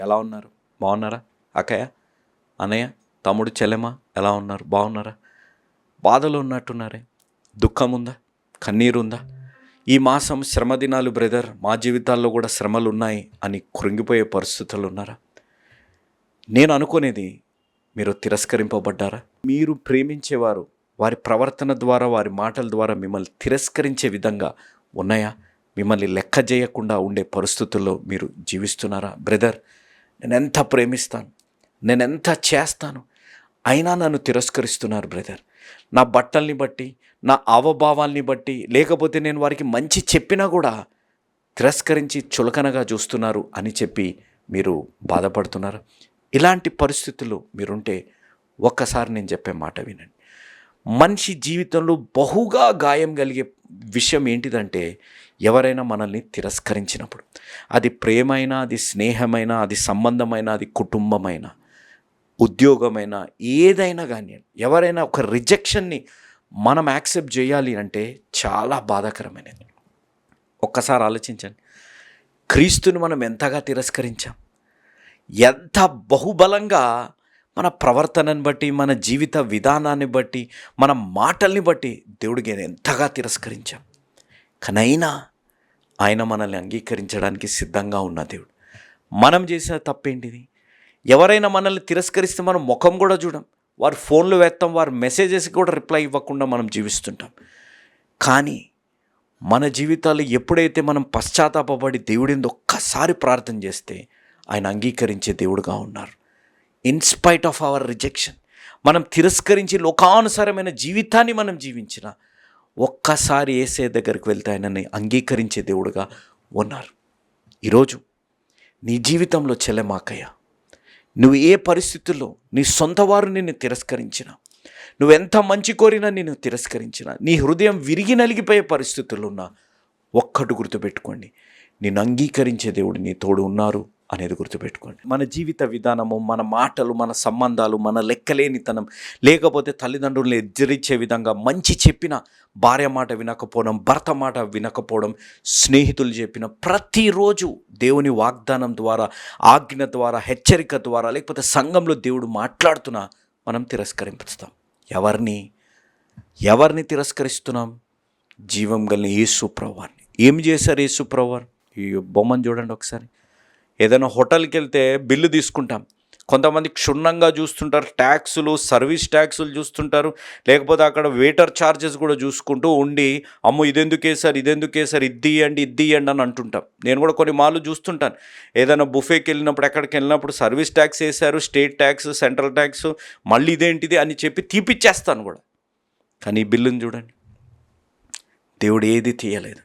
ఎలా ఉన్నారు? బాగున్నారా? అక్కయ్య, అన్నయ్య, తమ్ముడు, చెల్లెమ్మ ఎలా ఉన్నారు? బాగున్నారా? బాధలో ఉన్నట్టున్నారే. దుఃఖం ఉందా? కన్నీరు ఉందా? ఈ మాసం శ్రమ దినాలు బ్రదర్, మా జీవితాల్లో కూడా శ్రమలు ఉన్నాయి అని కృంగిపోయే పరిస్థితులు ఉన్నారా? నేను అనుకునేది, మీరు తిరస్కరింపబడ్డారా? మీరు ప్రేమించేవారు వారి ప్రవర్తన ద్వారా, వారి మాటల ద్వారా మిమ్మల్ని తిరస్కరించే విధంగా ఉన్నాయా? మిమ్మల్ని లెక్క చేయకుండా ఉండే పరిస్థితుల్లో మీరు జీవిస్తున్నారా? బ్రదర్, నేను ఎంత ప్రేమిస్తాను, నేను ఎంత చేస్తాను, అయినా నన్ను తిరస్కరిస్తున్నారు బ్రదర్. నా బట్టల్ని బట్టి, నా హావభావాల్ని బట్టి, లేకపోతే నేను వారికి మంచి చెప్పినా కూడా తిరస్కరించి చులకనగా చూస్తున్నారు అని చెప్పి మీరు బాధపడుతున్నారు. ఇలాంటి పరిస్థితుల్లో మీరుంటే ఒక్కసారి నేను చెప్పే మాట వినండి. మనిషి జీవితంలో బహుగా గాయం కలిగే విషయం ఏంటిదంటే, ఎవరైనా మనల్ని తిరస్కరించినప్పుడు, అది ప్రేమైనా, అది స్నేహమైనా, అది సంబంధమైనా, అది కుటుంబమైనా, ఉద్యోగమైనా, ఏదైనా కానీ ఎవరైనా ఒక రిజెక్షన్ని మనం యాక్సెప్ట్ చేయాలి అంటే చాలా బాధాకరమైనది. ఒక్కసారి ఆలోచించండి, క్రీస్తుని మనం ఎంతగా తిరస్కరించాం, ఎంత బహుబలంగా మన ప్రవర్తనని బట్టి, మన జీవిత విధానాన్ని బట్టి, మన మాటల్ని బట్టి దేవుడికి ఎంతగా తిరస్కరించాం. కానైనా ఆయన మనల్ని అంగీకరించడానికి సిద్ధంగా ఉన్న దేవుడు. మనం చేసిన తప్పేంటిది? ఎవరైనా మనల్ని తిరస్కరిస్తే మనం ముఖం కూడా చూడం, వారి ఫోన్లు వేస్తాం, వారి మెసేజెస్కి కూడా రిప్లై ఇవ్వకుండా మనం జీవిస్తుంటాం. కానీ మన జీవితాలు ఎప్పుడైతే మనం పశ్చాత్తాపపడి దేవుడిని ఒక్కసారి ప్రార్థన చేస్తే ఆయన అంగీకరించే దేవుడుగా ఉన్నారు. ఇన్స్పైట్ ఆఫ్ అవర్ రిజెక్షన్, మనం తిరస్కరించి లోకానుసారమైన జీవితాన్ని మనం జీవించిన ఒక్కసారి యేసయ్య దగ్గరికి వెళ్తే ఆయనని అంగీకరించే దేవుడుగా ఉన్నారు. ఈరోజు నీ జీవితంలో చెల్లెమాకయ్య, నువ్వు ఏ పరిస్థితుల్లో నీ సొంత వారు నిన్ను తిరస్కరించినా, నువ్వెంత మంచి కోరినా నిన్ను తిరస్కరించినా, నీ హృదయం విరిగి నలిగిపోయే పరిస్థితుల్లో ఉన్నా, ఒక్కటి గుర్తుపెట్టుకోండి, నిన్ను అంగీకరించే దేవుడు నీ తోడు ఉన్నారు అనేది గుర్తుపెట్టుకోండి. మన జీవిత విధానము, మన మాటలు, మన సంబంధాలు, మన లెక్కలేనితనం, లేకపోతే తల్లిదండ్రులను ఎదిరించే విధంగా మంచి చెప్పిన భార్య మాట వినకపోవడం, భర్త మాట వినకపోవడం, స్నేహితులు చెప్పిన ప్రతిరోజు దేవుని వాగ్దానం ద్వారా, ఆజ్ఞ ద్వారా, హెచ్చరిక ద్వారా, లేకపోతే సంఘంలో దేవుడు మాట్లాడుతున్నా మనం తిరస్కరిస్తాం. ఎవరిని తిరస్కరిస్తున్నాం? జీవం కలిగిన యేసు ప్రభువాన్ని. ఏం చేశారు యేసు ప్రభువారు? ఈ బొమ్మను చూడండి ఒకసారి. ఏదైనా హోటల్కి వెళ్తే బిల్లు తీసుకుంటాం, కొంతమంది క్షుణ్ణంగా చూస్తుంటారు, ట్యాక్సులు, సర్వీస్ ట్యాక్సులు చూస్తుంటారు, లేకపోతే అక్కడ వెయిటర్ ఛార్జెస్ కూడా చూసుకుంటూ ఉండి, అమ్మో ఇదెందుకు వేసారు, ఇది ఇయ్యండి అని అంటుంటాం. నేను కూడా కొన్ని మార్లు చూస్తుంటాను, ఏదైనా బుఫేకి వెళ్ళినప్పుడు, ఎక్కడికి వెళ్ళినప్పుడు సర్వీస్ ట్యాక్స్ వేశారు, స్టేట్ ట్యాక్స్, సెంట్రల్ ట్యాక్స్, మళ్ళీ ఇదేంటిది అని చెప్పి తీపిచ్చేస్తాను కూడా. కానీ ఈ బిల్లుని చూడండి, దేవుడు ఏది తీయలేదు,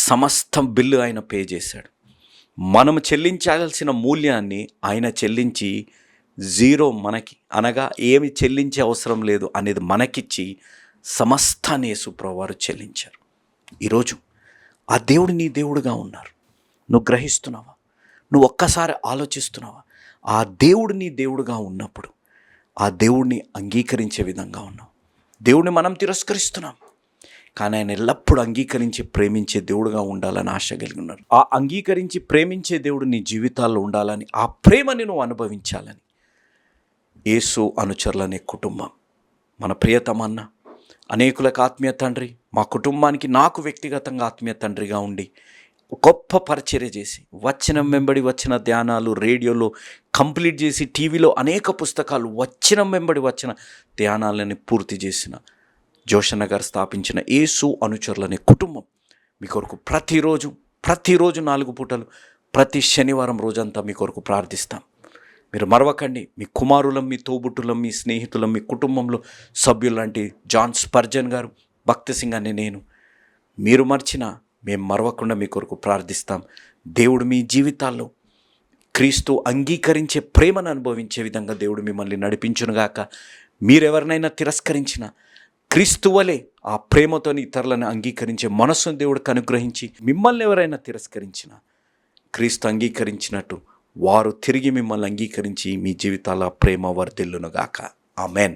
సమస్తం బిల్లు ఆయన పే చేశాడు. మనము చెల్లించాల్సిన మూల్యాన్ని ఆయన చెల్లించి జీరో మనకి, అనగా ఏమి చెల్లించే అవసరం లేదు అనేది మనకిచ్చి సమస్తాన్ని యేసు ప్రభువారు చెల్లించారు. ఈరోజు ఆ దేవుడు నీ దేవుడుగా ఉన్నారు. నువ్వు గ్రహిస్తున్నావా? నువ్వు ఒక్కసారి ఆలోచిస్తున్నావా? ఆ దేవుడు నీ దేవుడుగా ఉన్నప్పుడు ఆ దేవుడిని అంగీకరించే విధంగా ఉన్నావు. దేవుడిని మనం తిరస్కరిస్తున్నాం, కానీ ఆయన ఎల్లప్పుడూ అంగీకరించి ప్రేమించే దేవుడుగా ఉండాలని ఆశ కలిగి ఉన్నారు. ఆ అంగీకరించి ప్రేమించే దేవుడు నీ జీవితాల్లో ఉండాలని, ఆ ప్రేమని నువ్వు అనుభవించాలని యేసు అనుచరులనే కుటుంబం, మన ప్రియతమన్న, అనేకులకు ఆత్మీయ తండ్రి, మా కుటుంబానికి నాకు వ్యక్తిగతంగా ఆత్మీయ తండ్రిగా ఉండి గొప్ప పరిచర్య చేసి, వచనం వెంబడి వచ్చిన ధ్యానాలు రేడియోలో కంప్లీట్ చేసి, టీవీలో అనేక పుస్తకాలు వచనం వెంబడి వచ్చిన ధ్యానాలని పూర్తి చేసిన జోషన్న గారు స్థాపించిన యేసు అనుచరులనే కుటుంబం మీ కొరకు ప్రతిరోజు 4 పూటలు, ప్రతి శనివారం రోజంతా మీ కొరకు ప్రార్థిస్తాం. మీరు మరవకండి. మీ కుమారులం, మీ తోబుట్టులం, మీ స్నేహితులం, మీ కుటుంబంలో సభ్యులాంటి జాన్ స్పర్జన్ గారు, భక్తి సింగ్ అనే నేను, మీరు మర్చినా మేము మరవకుండా మీ కొరకు ప్రార్థిస్తాం. దేవుడు మీ జీవితాల్లో క్రీస్తు అంగీకరించే ప్రేమను అనుభవించే విధంగా దేవుడు మిమ్మల్ని నడిపించునుగాక. మీరెవరినైనా తిరస్కరించినా క్రీస్తు వలె ఆ ప్రేమతో ఇతరులను అంగీకరించే మనస్సును దేవుడికి అనుగ్రహించి, మిమ్మల్ని ఎవరైనా తిరస్కరించినా క్రీస్తు అంగీకరించినట్టు వారు తిరిగి మిమ్మల్ని అంగీకరించి మీ జీవితాల ప్రేమ వర్ధిల్లునుగాక. ఆమెన్.